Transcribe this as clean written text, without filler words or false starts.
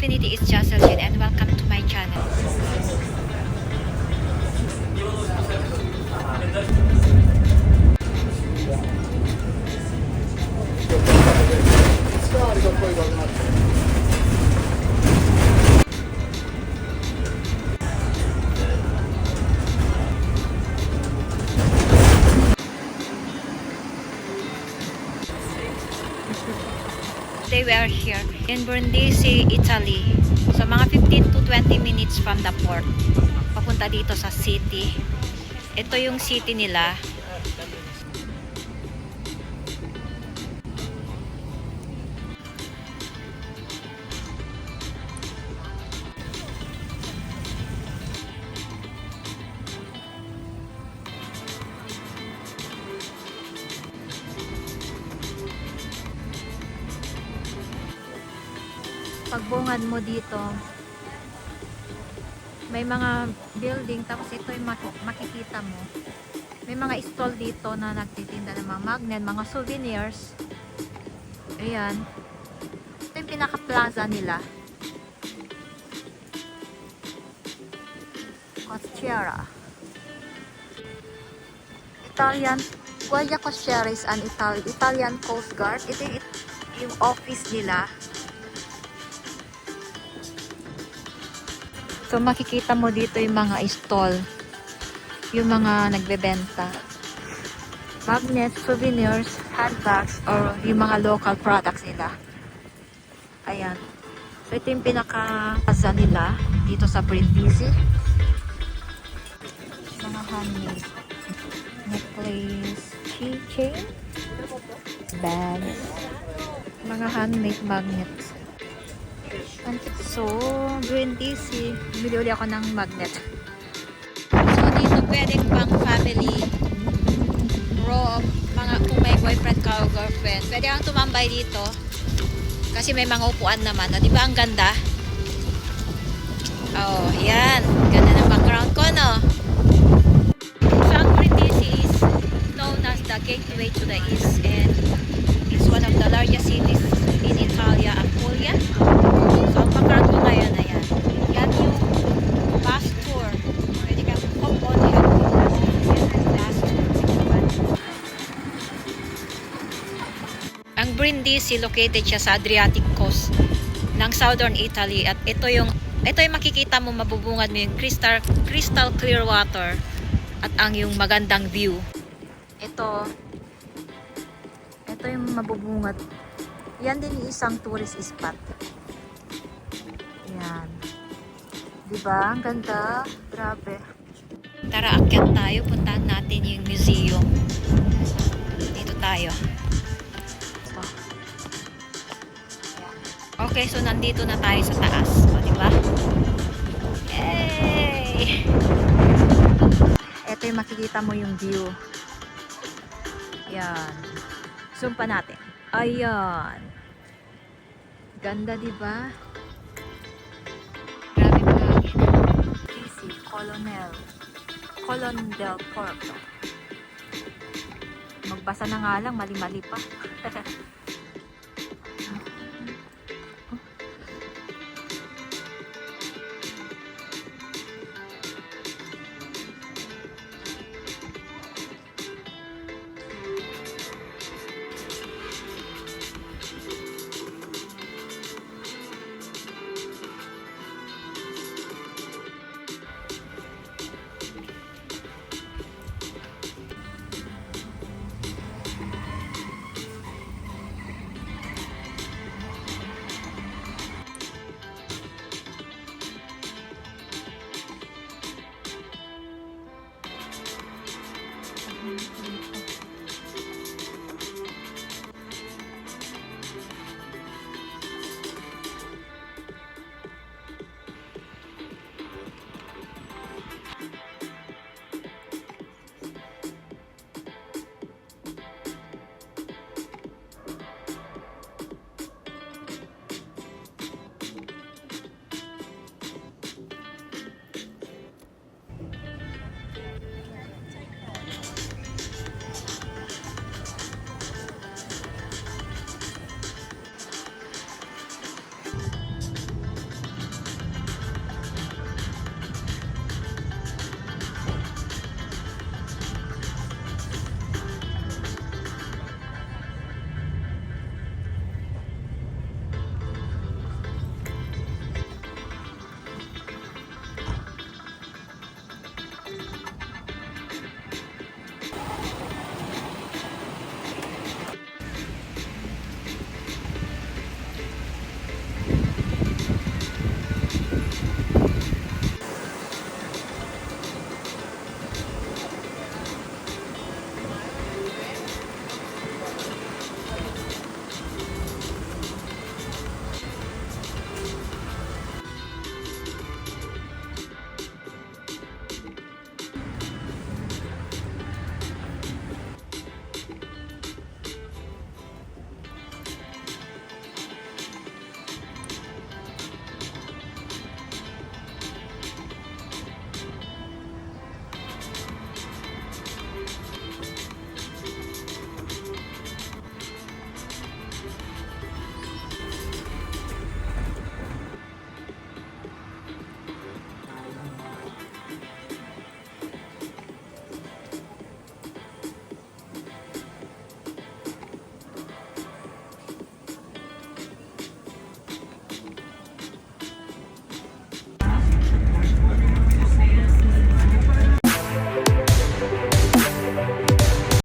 Infinity is Jocelyn and welcome to my channel. They were here in Brindisi, Italy. So mga 15 to 20 minutes from the port. Papunta dito sa city. Ito yung city nila. Pagbungad mo dito, may mga building, tapos ito yung makikita mo. May mga stall dito na nagtitinda ng mga magnet, mga souvenirs. Ayan. Ito yung pinaka-plaza nila. Costiera. Italian, Guardia Costiera is an Italian Coast Guard. Ito yung office nila. So makikita mo dito yung mga stall, yung mga nagbebenta. Magnets, souvenirs, handbags, or yung mga local products nila. Ayan. So ito yung pinaka-plaza nila dito sa Brindisi. Mga handmade necklace, keychain, bags, mga handmade magnets. So, Brindisi, bili ulit ako ng magnet. So, dito pwedeng pang family room, mga kung may boyfriend ka o girlfriend. Pwede kang tumambay dito. Kasi may mga upuan naman. O, di ba ang ganda? Oh, yan. Ganda ng background ko, no? So, ang Brindisi is known as the gateway to the east. And it's one of the largest cities in Italia, Apulia. So, ang background ko ngayon, ayan. Yan yung bus tour. Pwede kang hop on yung bus tour. Ang Brindisi, located siya sa Adriatic coast ng southern Italy. At ito yung makikita mo, mabubungad mo yung crystal clear water at ang yung magandang view. Ito yung mabubungad. Yan din yung isang tourist spot. Yan. Diba? Ang ganda. Grabe. Tara, akyat tayo. Puntahan natin yung museum. Dito tayo. So. Okay, so nandito na tayo sa taas. O, diba? Yay! Ito yung makikita mo yung view. Yan. Zoom pa natin. Ayan. Ganda, diba? Grabe mahangin. Easy. Colon del Porto. Magbasa na nga lang, mali-mali pa.